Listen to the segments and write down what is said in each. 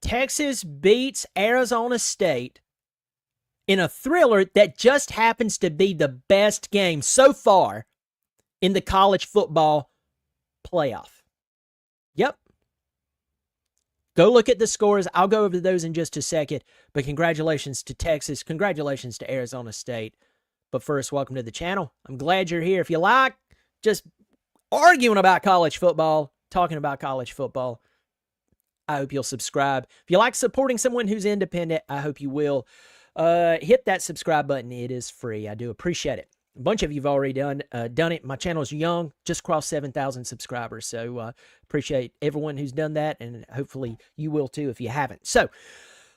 Texas beats Arizona State in a thriller that just happens to be the best game so far in the college football playoff. Yep. Go look at the scores. I'll go over those in just a second. But congratulations to Texas. Congratulations to Arizona State. But first, welcome to the channel. I'm glad you're here. If you like just arguing about college football, talking about college football, I hope you'll subscribe. If you like supporting someone who's independent, I hope you will. Hit that subscribe button. It is free. I do appreciate it. A bunch of you have already done it. My channel is young, just crossed 7,000 subscribers. So appreciate everyone who's done that, and hopefully you will too if you haven't. So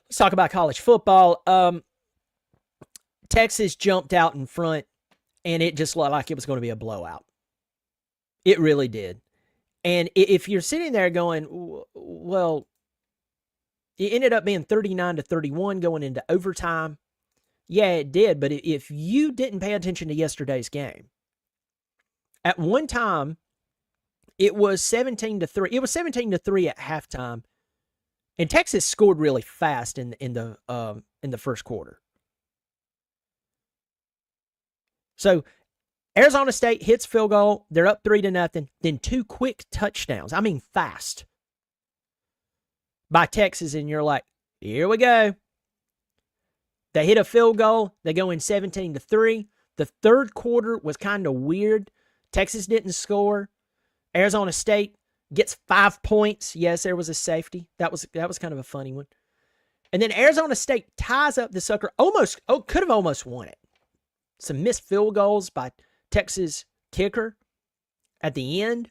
let's talk about college football. Texas jumped out in front, and it just looked like it was going to be a blowout. It really did. And if you're sitting there going, well, it ended up being 39-31 going into overtime. Yeah, it did. But if you didn't pay attention to yesterday's game, at one time, it was 17-3. It was 17-3 at halftime, and Texas scored really fast in the first quarter. So Arizona State hits field goal. They're up 3-0. Then two quick touchdowns. I mean, fast. By Texas, and you're like, here we go. They hit a field goal. They go in 17-3. The third quarter was kind of weird. Texas didn't score. Arizona State gets 5 points. Yes, there was a safety. That was kind of a funny one. And then Arizona State ties up the sucker. Could have almost won it. Some missed field goals by Texas kicker at the end.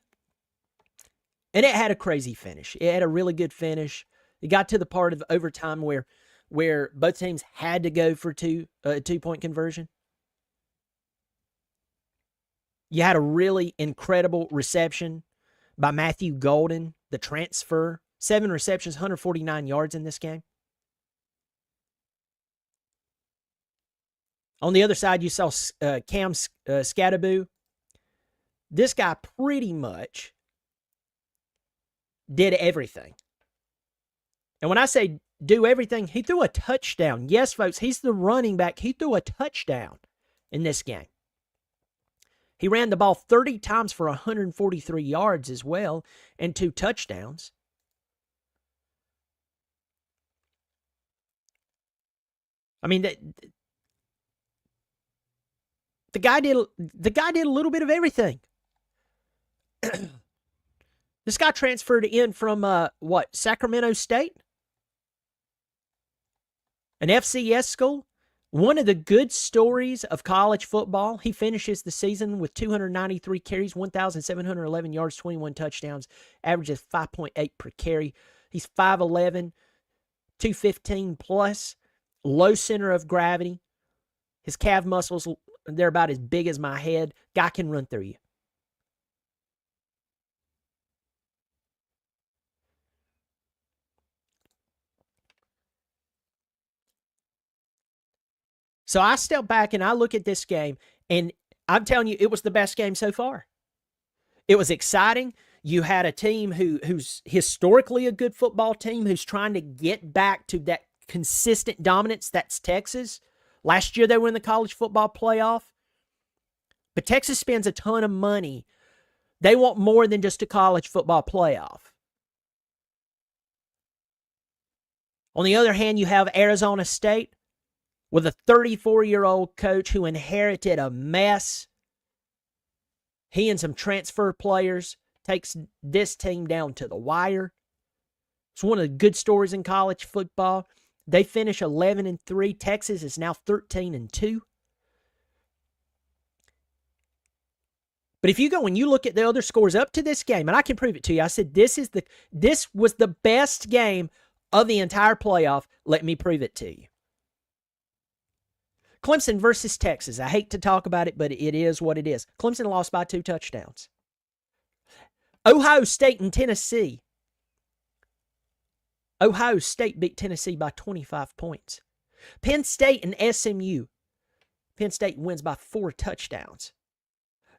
And it had a crazy finish. It had a really good finish. It got to the part of overtime where both teams had to go for a two-point conversion. You had a really incredible reception by Matthew Golden, the transfer. 7 receptions, 149 yards in this game. On the other side, you saw Cam Skattebo. This guy pretty much did everything. And when I say do everything, he threw a touchdown. Yes, folks, he's the running back. He threw a touchdown in this game. He ran the ball 30 times for 143 yards as well, and 2 touchdowns. I mean, the guy did a little bit of everything. This guy transferred in from Sacramento State? An FCS school. One of the good stories of college football. He finishes the season with 293 carries, 1,711 yards, 21 touchdowns, averages 5.8 per carry. He's 5'11", 215 plus, low center of gravity. His calf muscles, they're about as big as my head. Guy can run through you. So I step back and I look at this game, and I'm telling you, it was the best game so far. It was exciting. You had a team who's historically a good football team, who's trying to get back to that consistent dominance. That's Texas. Last year they were in the college football playoff. But Texas spends a ton of money. They want more than just a college football playoff. On the other hand, you have Arizona State with a 34-year-old coach who inherited a mess. He and some transfer players takes this team down to the wire. It's one of the good stories in college football. They finish 11-3. Texas is now 13-2. But if you go and you look at the other scores up to this game, and I can prove it to you, I said this was the best game of the entire playoff. Let me prove it to you. Clemson versus Texas. I hate to talk about it, but it is what it is. Clemson lost by 2 touchdowns. Ohio State and Tennessee. Ohio State beat Tennessee by 25 points. Penn State and SMU. Penn State wins by 4 touchdowns.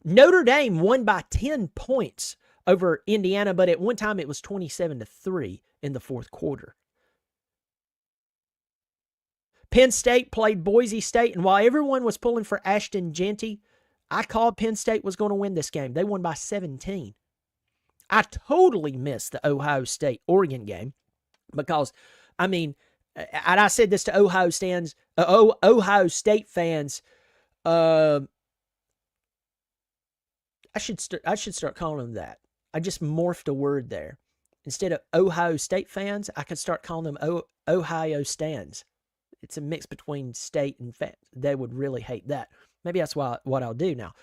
Notre Dame won by 10 points over Indiana, but at one time it was 27-3 in the fourth quarter. Penn State played Boise State, and while everyone was pulling for Ashton Jeanty, I called Penn State was going to win this game. They won by 17. I totally missed the Ohio State-Oregon game because, I mean, and I said this to Ohio State fans. I should start calling them that. I just morphed a word there. Instead of Ohio State fans, I could start calling them Ohio Stans. It's a mix between state and fans. They would really hate that. Maybe that's what I'll do now.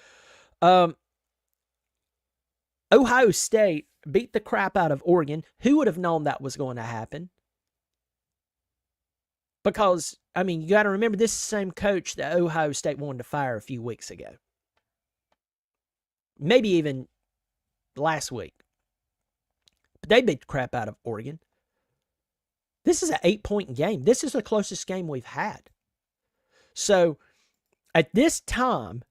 Ohio State beat the crap out of Oregon. Who would have known that was going to happen? Because, I mean, you got to remember, this is the same coach that Ohio State wanted to fire a few weeks ago. Maybe even last week. But they beat the crap out of Oregon. This is an 8-point game. This is the closest game we've had. So, at this time,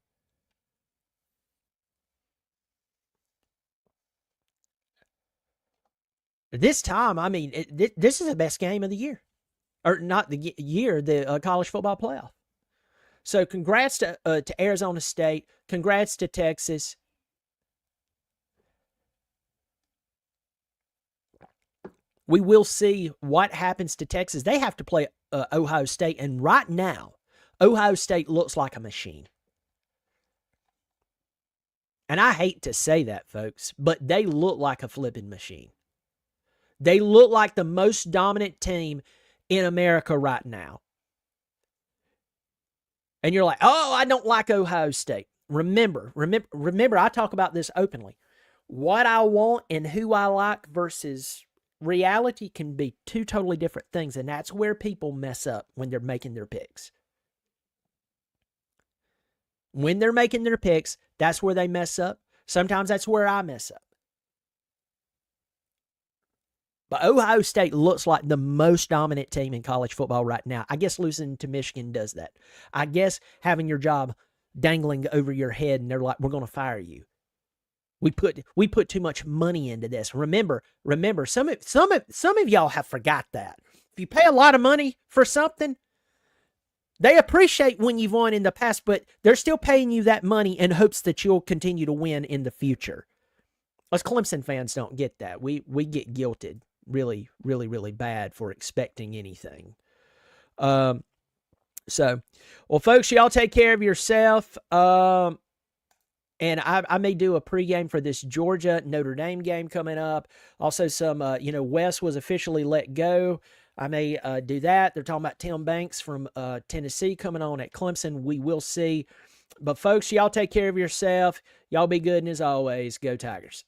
I mean, this is the best game of the year. Or not the year, the college football playoff. So congrats to Arizona State. Congrats to Texas. We will see what happens to Texas. They have to play Ohio State, and right now, Ohio State looks like a machine. And I hate to say that, folks, but they look like a flipping machine. They look like the most dominant team in America right now. And you're like, oh, I don't like Ohio State. Remember, I talk about this openly. What I want and who I like versus reality can be two totally different things, and that's where people mess up when they're making their picks. When they're making their picks, that's where they mess up. Sometimes that's where I mess up. But Ohio State looks like the most dominant team in college football right now. I guess losing to Michigan does that. I guess having your job dangling over your head and they're like, we're going to fire you. We put too much money into this. Remember, some of y'all have forgot that. If you pay a lot of money for something, they appreciate when you've won in the past, but they're still paying you that money in hopes that you'll continue to win in the future. Us Clemson fans don't get that. We get guilted really, really, really bad for expecting anything. Well, folks, y'all take care of yourself. And I may do a pregame for this Georgia Notre Dame game coming up. Also, some Wes was officially let go. I may do that. They're talking about Tim Banks from Tennessee coming on at Clemson. We will see. But folks, y'all take care of yourself. Y'all be good, and as always, go Tigers.